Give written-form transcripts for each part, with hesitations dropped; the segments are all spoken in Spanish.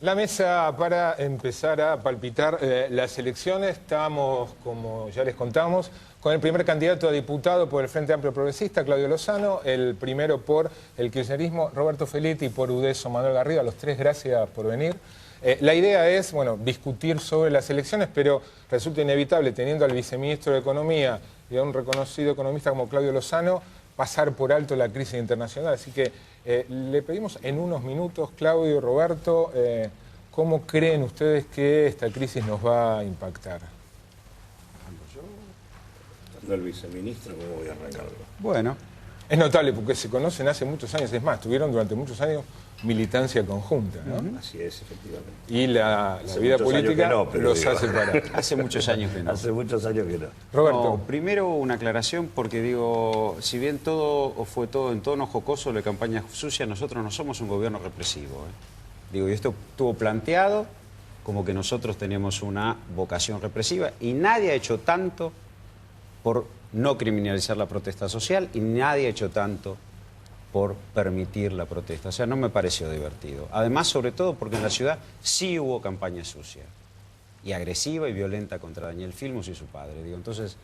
La mesa para empezar a palpitar las elecciones. Estamos, como ya les contamos, con el primer candidato a diputado por el Frente Amplio Progresista, Claudio Lozano, el primero por el kirchnerismo, Roberto Feletti, y por UDESO, Manuel Garrido. A los tres, gracias por venir. La idea es, bueno, discutir sobre las elecciones, pero resulta inevitable, teniendo al viceministro de Economía y a un reconocido economista como Claudio Lozano, pasar por alto la crisis internacional. Así que le pedimos en unos minutos, Claudio, Roberto, ¿cómo creen ustedes que esta crisis nos va a impactar? Yo, el viceministro, ¿cómo voy a arrancarlo? Bueno. Es notable porque se conocen hace muchos años, es más, tuvieron durante muchos años militancia conjunta, ¿no? Así es, efectivamente. Y la vida política los ha separado. Hace muchos años que no. Hace muchos años que no. Roberto. No, primero una aclaración, porque digo, si bien fue todo en tono jocoso la campaña sucia, nosotros no somos un gobierno represivo. Digo, y esto estuvo planteado como que nosotros tenemos una vocación represiva y nadie ha hecho tanto por no criminalizar la protesta social y nadie ha hecho tanto por permitir la protesta. O sea, no me pareció divertido. Además, sobre todo porque en la ciudad sí hubo campaña sucia y agresiva y violenta contra Daniel Filmus y su padre. Digo, entonces,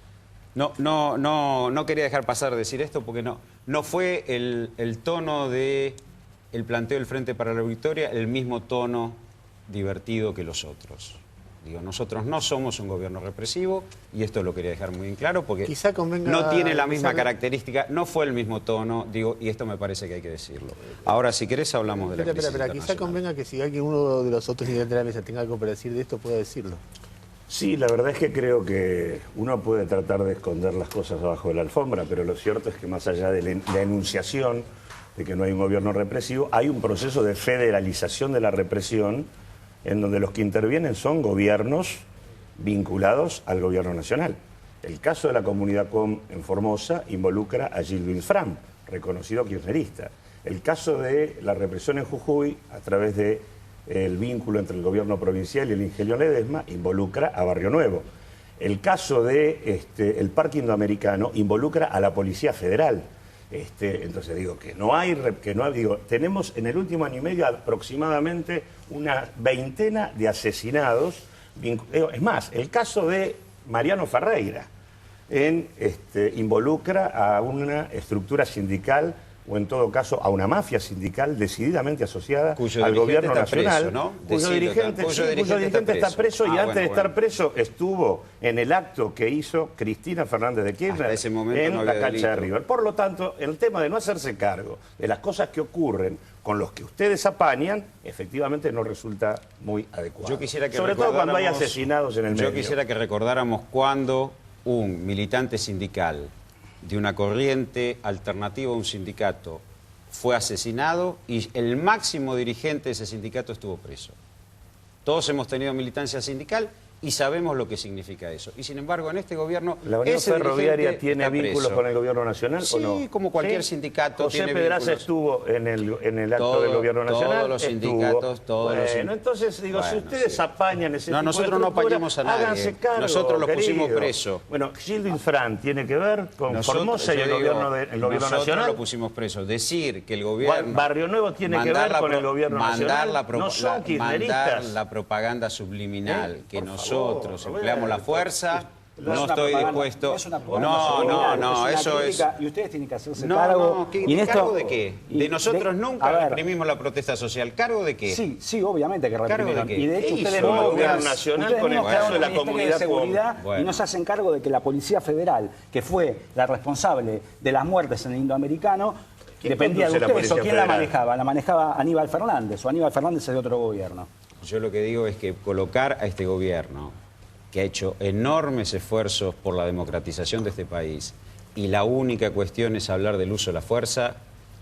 no quería dejar pasar de decir esto porque no fue el tono de el planteo del Frente para la Victoria el mismo tono divertido que los otros. Digo, nosotros no somos un gobierno represivo y esto lo quería dejar muy en claro porque no tiene la misma característica, no fue el mismo tono, digo, y esto me parece que hay que decirlo. Ahora, si querés, hablamos de la crisis internacional. Quizá convenga que si alguien, uno de los otros integrantes de la mesa tenga algo para decir de esto, pueda decirlo. Sí, la verdad es que creo que uno puede tratar de esconder las cosas abajo de la alfombra, pero lo cierto es que más allá de la enunciación de que no hay un gobierno represivo, hay un proceso de federalización de la represión en donde los que intervienen son gobiernos vinculados al gobierno nacional. El caso de la comunidad COM en Formosa involucra a Gil Luis Fram, reconocido kirchnerista. El caso de la represión en Jujuy, a través del vínculo entre el gobierno provincial y el Ingenio Ledesma, involucra a Barrio Nuevo. El caso de el Parque Indoamericano involucra a la Policía Federal. Entonces digo tenemos en el último año y medio aproximadamente una veintena de asesinados. Es más, el caso de Mariano Ferreira involucra a una estructura sindical o en todo caso a una mafia sindical decididamente asociada al gobierno nacional, preso, ¿no? Cuyo dirigente está preso y antes de estar preso estuvo en el acto que hizo Cristina Fernández de Kirchner en la cancha de River. Por lo tanto, el tema de no hacerse cargo de las cosas que ocurren con los que ustedes apañan, efectivamente no resulta muy adecuado. Yo quisiera que sobre todo cuando hay asesinados en el medio. Yo quisiera que recordáramos cuando un militante sindical de una corriente alternativa a un sindicato fue asesinado y el máximo dirigente de ese sindicato estuvo preso. Todos hemos tenido militancia sindical y sabemos lo que significa eso. Y sin embargo, en este gobierno... ¿La Unión Ferroviaria tiene vínculos con el gobierno nacional o no? Sí, como cualquier sindicato José tiene Pedraza vínculos. estuvo en el acto del gobierno nacional. Todos los sindicatos, Bueno, entonces digo, si ustedes apañan ese tipo de nosotros no apañamos a nadie. Háganse cargo, nosotros lo pusimos preso. Bueno, Gil Luis Fram tiene que ver con Formosa y el gobierno nacional. Nosotros lo pusimos preso. Decir que el gobierno... Barrio Nuevo tiene que ver con el gobierno nacional. No son kirchneristas. Mandar la propaganda subliminal que nosotros empleamos la fuerza. No estoy dispuesto. No, eso es. Y ustedes tienen que hacerse cargo. ¿Cargo de qué? De nosotros nunca reprimimos la protesta social. ¿Cargo de qué? Sí, obviamente que reprimieron. Y de hecho ustedes el gobierno nacional con el caso de la comunidad de seguridad y no se hacen cargo de que la Policía Federal, que fue la responsable de las muertes en el Indoamericano, dependía de ustedes. ¿O quién la manejaba? La manejaba Aníbal Fernández, o Aníbal Fernández es de otro gobierno. Yo lo que digo es que colocar a este gobierno, que ha hecho enormes esfuerzos por la democratización de este país, y la única cuestión es hablar del uso de la fuerza,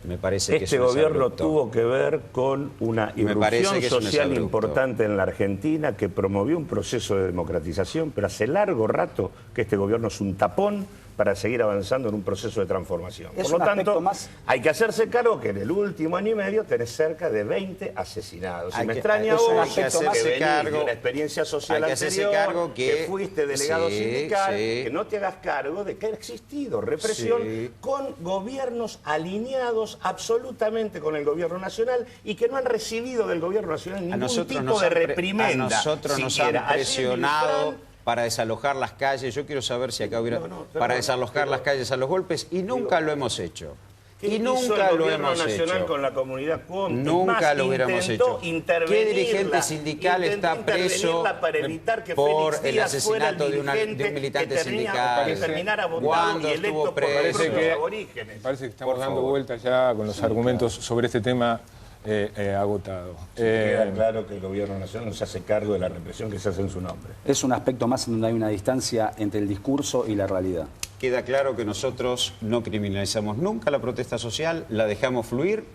me parece que este gobierno tuvo que ver con una irrupción social importante en la Argentina que promovió un proceso de democratización, pero hace largo rato que este gobierno es un tapón para seguir avanzando en un proceso de transformación. Es Por lo un aspecto tanto, más- hay que hacerse cargo que en el último año y medio tenés cerca de 20 asesinados. Y Hay me que- extraña es un vos aspecto que más- venís cargo- de una experiencia social hay que hacerse anterior, cargo que fuiste delegado sí, sindical, sí. que no te hagas cargo de que ha existido represión Sí. con gobiernos alineados absolutamente con el gobierno nacional y que no han recibido del gobierno nacional ningún tipo de reprimenda. A nosotros nos siquiera. han Ayer presionado Milfran, para desalojar las calles. Yo quiero saber si acá hubiera... perdón, para desalojar las calles a los golpes y nunca lo hemos hecho. ¿qué Y hizo nunca el lo gobierno hemos nacional hecho. con la comunidad Conte? Nunca Más, lo hubiéramos intentó hecho. intervenirla, ¿Qué dirigente sindical intentó está preso intervenirla para evitar que por Félix el Díaz fuera el asesinato de un dirigente militante que sindical? que terminara votado ¿Cuándo y estuvo electo por los preso? propios aborígenes? Parece que estamos Por dando favor. vueltas ya con los argumentos sobre este tema agotado. Queda claro que el gobierno nacional no se hace cargo de la represión que se hace en su nombre. Es un aspecto más en donde hay una distancia entre el discurso y la realidad. Queda claro que nosotros no criminalizamos nunca la protesta social, la dejamos fluir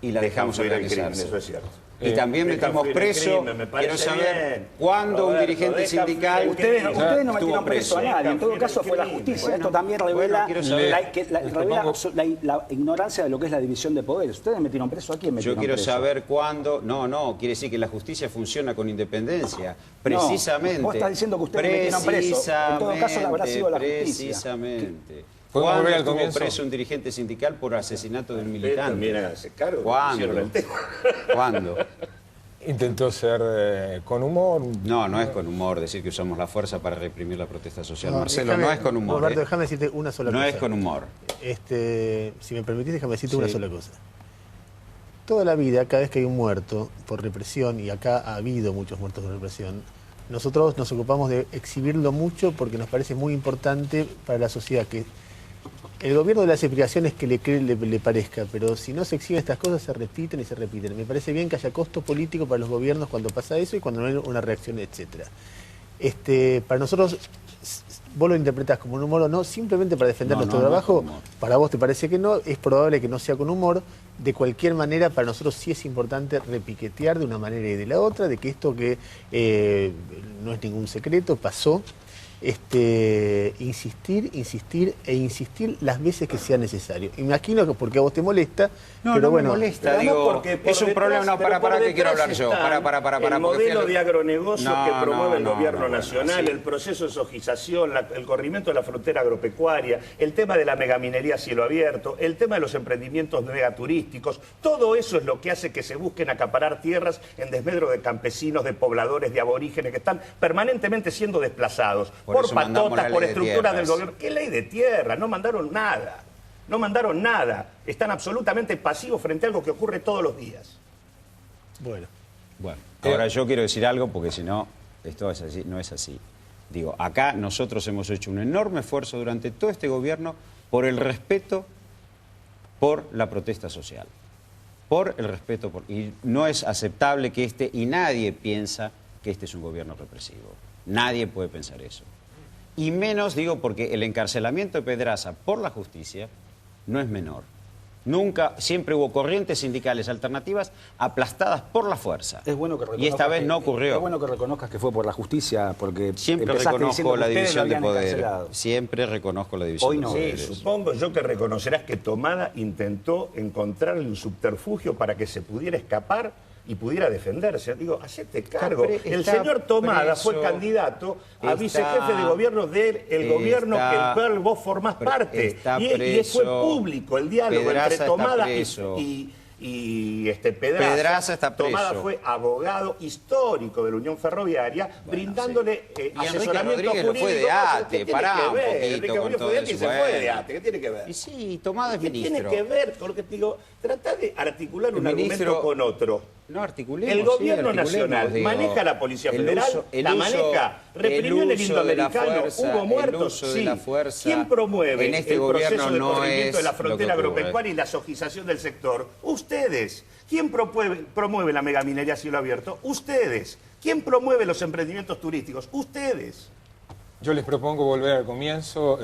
y la dejamos fluir el crimen, organizarse. eso es cierto. Y también dejan metemos fluir el preso, crimen, me quiero parece saber bien. cuándo un Roberto, dirigente dejan sindical... fluir el Ustedes crimen. no estuvo metieron preso a nadie, en todo caso fue la justicia. Bueno, Esto también bueno, revela, quiero saber. revela la ignorancia de lo que es la división de poderes. Ustedes metieron preso a quién metieron Yo quiero preso. saber cuándo... No, quiere decir que la justicia funciona con independencia. Precisamente. vos estás diciendo que ustedes metieron preso. En todo caso, habrá sido la justicia. Precisamente. ¿Podemos ¿Cuándo volver al estuvo comienzo? preso un dirigente sindical por asesinato de un Ustedes militante? también háganse cargo. ¿Cuándo? Hicieron el tema. ¿Cuándo? Intentó ser con humor. No es con humor decir que usamos la fuerza para reprimir la protesta social. Marcelo, déjame- no es con humor. Roberto, déjame decirte una sola No cosa. es con humor. Si me permitís, déjame decirte Sí. una sola cosa. Toda la vida, cada vez que hay un muerto por represión, y acá ha habido muchos muertos por represión, nosotros nos ocupamos de exhibirlo mucho porque nos parece muy importante para la sociedad que el gobierno de las explicaciones que le parezca, pero si no se exhiben estas cosas se repiten y se repiten. Me parece bien que haya costo político para los gobiernos cuando pasa eso y cuando no hay una reacción, etcétera. Para nosotros, vos lo interpretás como un humor o no, simplemente para defender No, nuestro no es trabajo, con humor. para vos te parece que no, es probable que no sea con humor. De cualquier manera, para nosotros sí es importante repiquetear de una manera y de la otra, de que esto que no es ningún secreto, pasó. Insistir e insistir las veces que sea necesario. Imagino que porque a vos te molesta, No, pero no bueno, me molesta, Pero no, digo, porque por es un detrás- problema, no, pero por para que quiero detrás hablar yo, está para, el porque modelo fíjate- de agronegocio No, que promueve el no, gobierno bueno, nacional, sí. el proceso de sojización, el corrimiento de la frontera agropecuaria, el tema de la megaminería a cielo abierto, el tema de los emprendimientos megaturísticos, todo eso es lo que hace que se busquen acaparar tierras en desmedro de campesinos, de pobladores, de aborígenes que están permanentemente siendo desplazados por eso mandamos la patotas, ley por de estructuras del tierras. gobierno. ¿Qué ley de tierra? No mandaron nada. No mandaron nada. Están absolutamente pasivos frente a algo que ocurre todos los días. bueno. Bueno, ahora yo quiero decir algo porque si no, esto es así, no es así. Digo, acá nosotros hemos hecho un enorme esfuerzo durante todo este gobierno por el respeto por la protesta social. Por el respeto y no es aceptable que y nadie piensa que este es un gobierno represivo. Nadie puede pensar eso. Y menos, digo, porque el encarcelamiento de Pedraza por la justicia no es menor. Nunca, siempre hubo corrientes sindicales alternativas aplastadas por la fuerza. Es bueno que y esta vez no Es ocurrió. bueno que reconozcas que fue por la justicia, porque Siempre empezaste diciendo reconozco que la ustedes lo división de habían poder. encarcelado. Siempre reconozco la división Hoy de no. Sí, poderes. supongo yo que reconocerás que Tomada intentó encontrarle un subterfugio para que se pudiera escapar y pudiera defenderse. Digo, hacete cargo. El está señor Tomada preso, fue candidato a está- vicejefe de gobierno del gobierno que el cual vos formás parte. está Y fue preso. público el diálogo Pedraza entre está Tomada preso. y Pedraza. Pedraza está preso. Tomada fue abogado histórico de la Unión Ferroviaria, brindándole Y Enrique asesoramiento Rodríguez lo jurídico. fue de ¿Qué ATE, tiene pará que un ver? poquito Enrique con Rodríguez todo fue de ATE y eso, se fue de bueno. ATE. ¿Qué tiene que ver? Y sí, Tomada es ¿Qué ministro. tiene que ver con lo que te digo? Trata de articular un El ministro- argumento con otro. No articulemos. El gobierno sí, articulemos, nacional digo. maneja la Policía Federal, la maneja, reprimió en el uso de la indoamericano, fuerza, hubo el muertos, uso de sí. la fuerza ¿Quién promueve en este el gobierno proceso de no corrimiento de la es lo frontera que ocurre. agropecuaria y la sojización del sector? Ustedes. ¿Quién promueve la megaminería a cielo abierto? Ustedes. ¿Quién promueve los emprendimientos turísticos? Ustedes. Yo les propongo volver al comienzo.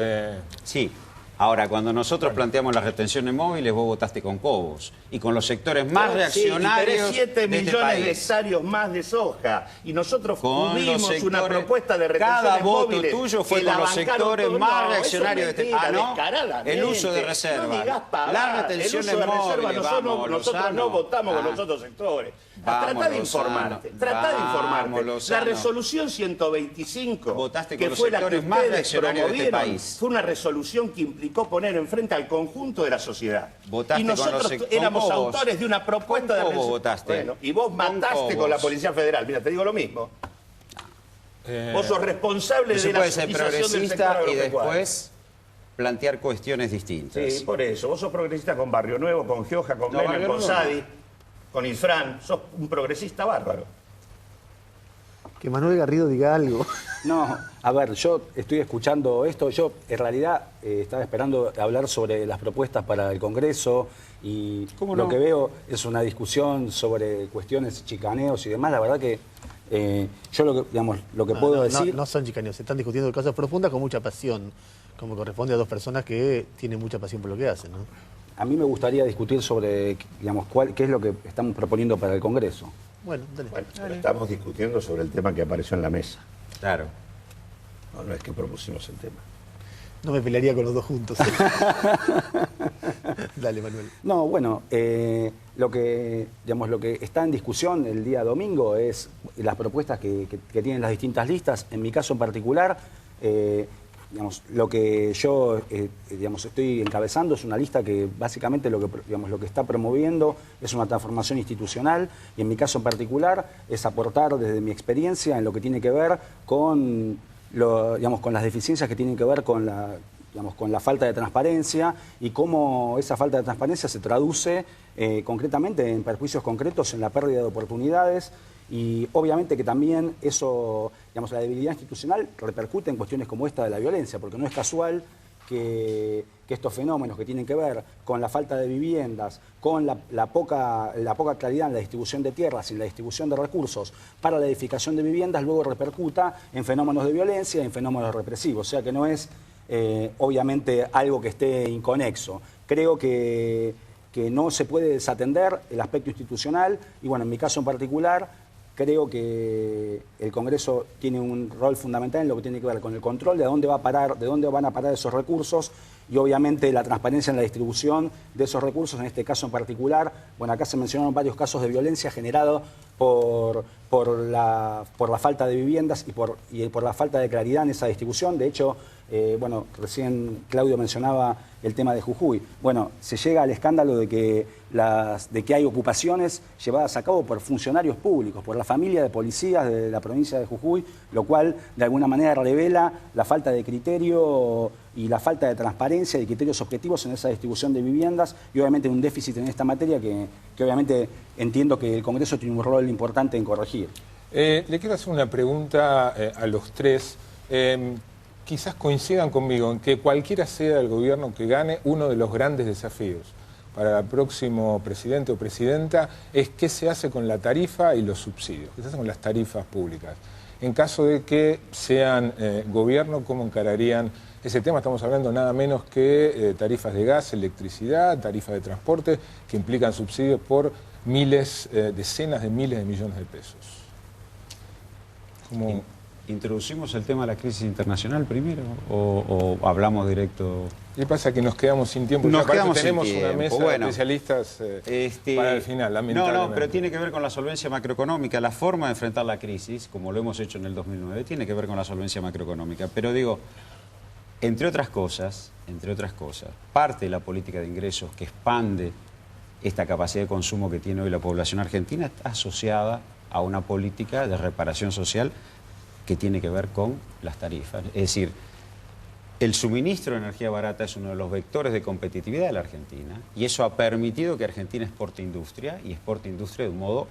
Sí. Ahora, cuando nosotros planteamos las retenciones móviles, vos votaste con Cobos. Y con los sectores más reaccionarios y 7 de este millones país. de hectáreos más de soja. Y nosotros Con tuvimos los una sectores, propuesta de retenciones cada voto móviles tuyo fue que con la los bancaron sectores todos. más No, eso es reaccionarios de este mentira, país. ¿No? descaradamente. El uso de reserva. No digas pavadas. Las retenciones el uso de reserva, móviles, nosotros Lozano. no votamos con Ah. los otros sectores. Vamos, Trata de Lozano. informarte. Trata de Vamos, informarte. La Lozano. resolución 125, Votaste con que los fue la que sectores más ustedes reaccionarios de este promovieron, país. fue una resolución que implicó poner enfrente al conjunto de la sociedad. Votaste Y con los nosotros con éramos Cobos. autores de una propuesta Con de Cobos resolución. votaste. Bueno, y vos Con mataste con Cobos. la Policía Federal. Mira, te digo lo mismo. Vos sos responsable No se de la puede ser utilización del sector progresista y agropecuario. después plantear cuestiones distintas. Sí, por eso. Vos sos progresista con Barrio Nuevo, con Gioja, con No, Menem, Barrio con Nuevo Sadi, con Infran. Sos un progresista bárbaro. Que Manuel Garrido diga algo. No, a ver, yo estoy escuchando esto, yo en realidad estaba esperando hablar sobre las propuestas para el Congreso y ¿Cómo lo no? que veo es una discusión sobre cuestiones chicaneos y demás, la verdad que yo lo que puedo decir... No son chicaneos, se están discutiendo cosas profundas con mucha pasión, como corresponde a dos personas que tienen mucha pasión por lo que hacen, ¿no? A mí me gustaría discutir sobre, digamos, qué es lo que estamos proponiendo para el Congreso. Bueno, dale. Bueno, pero estamos discutiendo sobre el tema que apareció en la mesa. Claro. No es que propusimos el tema. No me pelearía con los dos juntos. Dale, Manuel. No, bueno, lo que está en discusión el día domingo es las propuestas que tienen las distintas listas. En mi caso en particular, lo que yo estoy encabezando es una lista que básicamente lo que está promoviendo es una transformación institucional y en mi caso en particular es aportar desde mi experiencia en lo que tiene que ver con las deficiencias que tienen que ver con la falta de transparencia y cómo esa falta de transparencia se traduce concretamente en perjuicios concretos en la pérdida de oportunidades y obviamente que también eso, la debilidad institucional repercute en cuestiones como esta de la violencia, porque no es casual que estos fenómenos que tienen que ver con la falta de viviendas, con la poca claridad en la distribución de tierras y en la distribución de recursos para la edificación de viviendas, luego repercuta en fenómenos de violencia y en fenómenos represivos. O sea que no es obviamente algo que esté inconexo. Creo que no se puede desatender el aspecto institucional y bueno, en mi caso en particular, creo que el Congreso tiene un rol fundamental en lo que tiene que ver con el control de dónde van a parar esos recursos y obviamente la transparencia en la distribución de esos recursos, en este caso en particular. Bueno, acá se mencionaron varios casos de violencia generados por la falta de viviendas y por la falta de claridad en esa distribución. De hecho, recién Claudio mencionaba el tema de Jujuy. Bueno, se llega al escándalo de que hay ocupaciones llevadas a cabo por funcionarios públicos, por la familia de policías de la provincia de Jujuy, lo cual de alguna manera revela la falta de criterio y la falta de transparencia y criterios objetivos en esa distribución de viviendas y obviamente un déficit en esta materia que obviamente entiendo que el Congreso tiene un rol importante en corregir. Le quiero hacer una pregunta a los tres. Quizás coincidan conmigo en que cualquiera sea el gobierno que gane, uno de los grandes desafíos para el próximo presidente o presidenta es qué se hace con la tarifa y los subsidios, qué se hace con las tarifas públicas. En caso de que sean gobierno, ¿cómo encararían ese tema? Estamos hablando nada menos que tarifas de gas, electricidad, tarifas de transporte, que implican subsidios por decenas de miles de millones de pesos. ¿Cómo? ¿Introducimos el tema de la crisis internacional primero o hablamos directo? ¿Qué pasa? Que nos quedamos sin tiempo. Nos quedamos tenemos sin una tiempo. mesa Bueno, de especialistas para el final, lamentablemente. No, pero tiene que ver con la solvencia macroeconómica. La forma de enfrentar la crisis, como lo hemos hecho en el 2009, tiene que ver con la solvencia macroeconómica. Pero digo, entre otras cosas, parte de la política de ingresos que expande esta capacidad de consumo que tiene hoy la población argentina está asociada a una política de reparación social que tiene que ver con las tarifas. Es decir, el suministro de energía barata es uno de los vectores de competitividad de la Argentina y eso ha permitido que Argentina exporte industria y exporte industria de un modo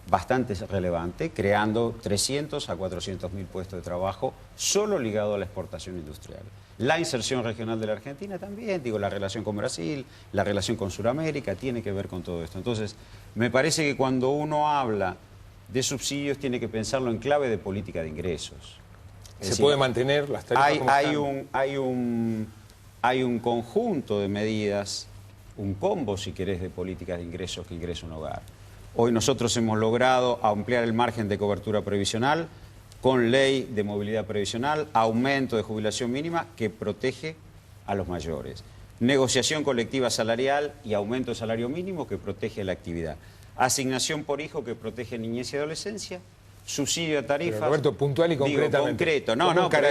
bastante relevante, creando 300 a 400 mil puestos de trabajo solo ligado a la exportación industrial. La inserción regional de la Argentina también, la relación con Brasil, la relación con Sudamérica, tiene que ver con todo esto. Entonces, me parece que cuando uno habla de subsidios tiene que pensarlo en clave de política de ingresos. ¿Se puede mantener las tarifas como están? hay un conjunto de medidas, un combo, si querés, de políticas de ingresos que ingresa un hogar. Hoy nosotros hemos logrado ampliar el margen de cobertura previsional con ley de movilidad previsional, aumento de jubilación mínima que protege a los mayores, negociación colectiva salarial y aumento de salario mínimo que protege la actividad, asignación por hijo que protege niñez y adolescencia, subsidio de tarifas. Pero, Roberto, puntual y concretamente. Digo, concreto. No, pero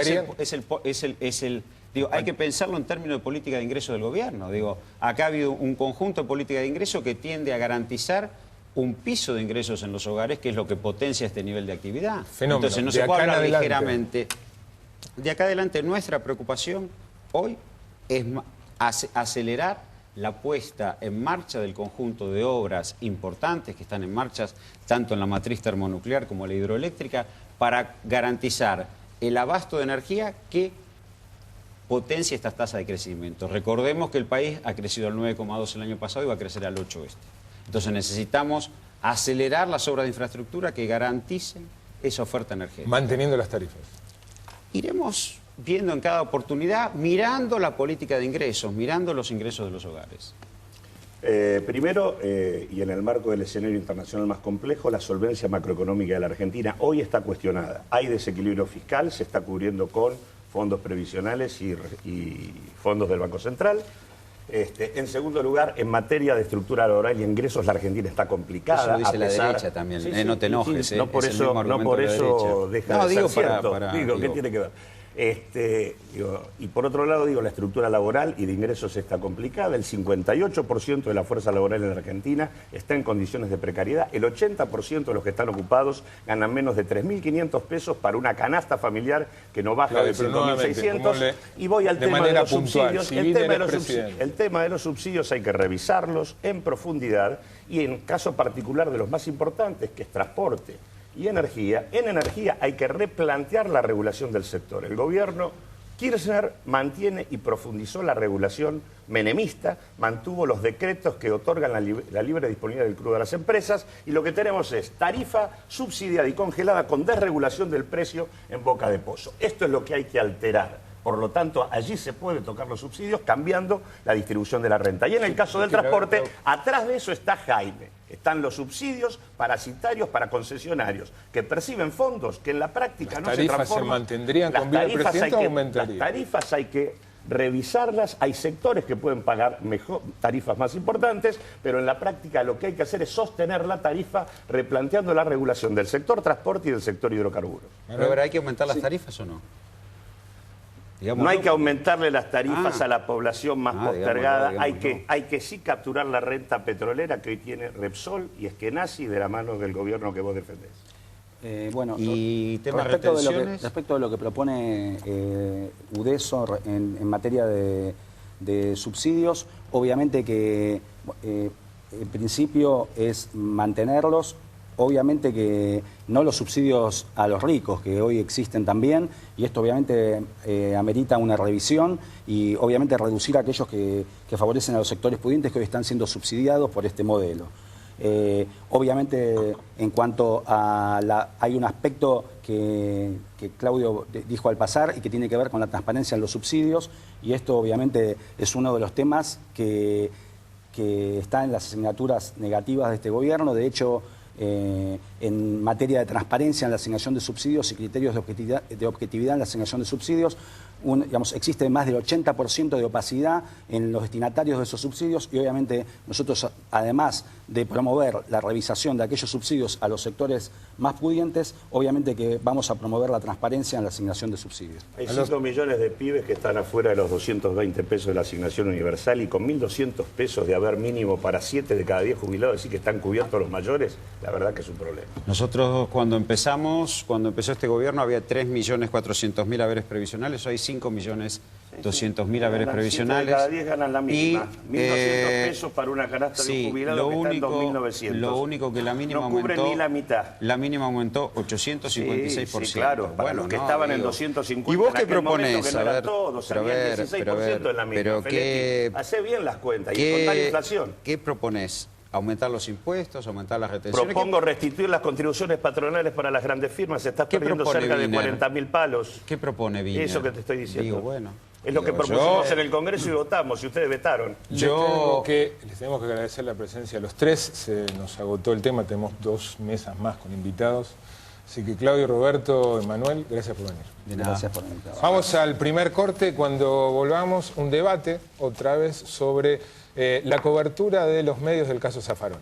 digo, hay que pensarlo en términos de política de ingresos del gobierno. Digo, acá ha habido un conjunto de política de ingresos que tiende a garantizar un piso de ingresos en los hogares, que es lo que potencia este nivel de actividad. Fenómeno. Entonces no se puede hablar ligeramente. De acá adelante, nuestra preocupación hoy es acelerar la puesta en marcha del conjunto de obras importantes que están en marcha, tanto en la matriz termonuclear como la hidroeléctrica, para garantizar el abasto de energía que potencia estas tasas de crecimiento. Recordemos que el país ha crecido al 9,2 el año pasado y va a crecer al 8 este. Entonces necesitamos acelerar las obras de infraestructura que garanticen esa oferta energética. Manteniendo las tarifas. Iremos viendo en cada oportunidad, mirando la política de ingresos, mirando los ingresos de los hogares. Primero, y en el marco del escenario internacional más complejo, la solvencia macroeconómica de la Argentina hoy está cuestionada. Hay desequilibrio fiscal, se está cubriendo con fondos previsionales y fondos del Banco Central. En segundo lugar, en materia de estructura laboral y ingresos, la Argentina está complicada. Eso lo dice la derecha también, sí, no te enojes. Sí, no por eso deja de ser cierto. ¿Qué tiene que ver? Y por otro lado, la estructura laboral y de ingresos está complicada. El 58% de la fuerza laboral en la Argentina está en condiciones de precariedad. El 80% de los que están ocupados ganan menos de 3.500 pesos para una canasta familiar que no baja de 5.600. Y voy al tema de los subsidios. El tema de los subsidios hay que revisarlos en profundidad y en caso particular de los más importantes, que es transporte y energía. En energía hay que replantear la regulación del sector. El gobierno Kirchner mantiene y profundizó la regulación menemista, mantuvo los decretos que otorgan la libre disponibilidad del crudo a las empresas, y lo que tenemos es tarifa subsidiada y congelada con desregulación del precio en boca de pozo. Esto es lo que hay que alterar. Por lo tanto, allí se puede tocar los subsidios cambiando la distribución de la renta. Y en el caso del transporte, atrás de eso está Jaime. Están los subsidios parasitarios para concesionarios que perciben fondos que en la práctica no se transforman. ¿Las tarifas se mantendrían con vida del presidente o aumentarían? Las tarifas hay que revisarlas. Hay sectores que pueden pagar mejor, tarifas más importantes, pero en la práctica lo que hay que hacer es sostener la tarifa replanteando la regulación del sector transporte y del sector hidrocarburos. Pero ¿hay que aumentar las tarifas o no? No hay que aumentarle las tarifas a la población más postergada, hay que sí capturar la renta petrolera que hoy tiene Repsol y Eskenazi de la mano del gobierno que vos defendés. Bueno, y temas respecto de lo que propone Udeso en materia de subsidios, obviamente que el principio es mantenerlos. Obviamente que no los subsidios a los ricos, que hoy existen también, y esto obviamente amerita una revisión y obviamente reducir a aquellos que favorecen a los sectores pudientes que hoy están siendo subsidiados por este modelo. Obviamente, en cuanto a hay un aspecto que Claudio dijo al pasar y que tiene que ver con la transparencia en los subsidios, y esto obviamente es uno de los temas que está en las asignaturas negativas de este gobierno. De hecho, en materia de transparencia en la asignación de subsidios y criterios de objetividad en la asignación de subsidios, existe más del 80% de opacidad en los destinatarios de esos subsidios, y obviamente nosotros, además de promover la revisación de aquellos subsidios a los sectores más pudientes, obviamente que vamos a promover la transparencia en la asignación de subsidios. Hay 5 millones de pibes que están afuera de los 220 pesos de la asignación universal, y con 1.200 pesos de haber mínimo para 7 de cada 10 jubilados, decir que están cubiertos los mayores, la verdad que es un problema. Nosotros cuando empezó este gobierno había 3.400.000 haberes previsionales, hoy 5.200.000 haberes previsionales. Cada 10 ganan la mínima. 1.200 pesos para una canasta de un jubilado que está en 2.900. Lo único que la mínima no cubre ni la mitad. La mínima aumentó 856%. Sí, claro, para los que estaban en 250. ¿Y vos qué proponés? A ver, pero 16% en la mínima. Hacé bien las cuentas y contar inflación. ¿Qué proponés? ¿Aumentar los impuestos? ¿Aumentar las retenciones? Propongo restituir las contribuciones patronales para las grandes firmas. Se está perdiendo cerca de 40.000 palos. ¿Qué propone Viña? Eso que te estoy diciendo. Digo, bueno. Es lo que propusimos en el Congreso y votamos, y ustedes vetaron. Les tenemos que agradecer la presencia de los tres. Se nos agotó el tema, tenemos 2 mesas más con invitados. Así que Claudio, Roberto, Emanuel, gracias por venir. De nada. Gracias por venir. Vamos al primer corte. Cuando volvamos, un debate otra vez sobre la cobertura de los medios del caso Zaffaroni.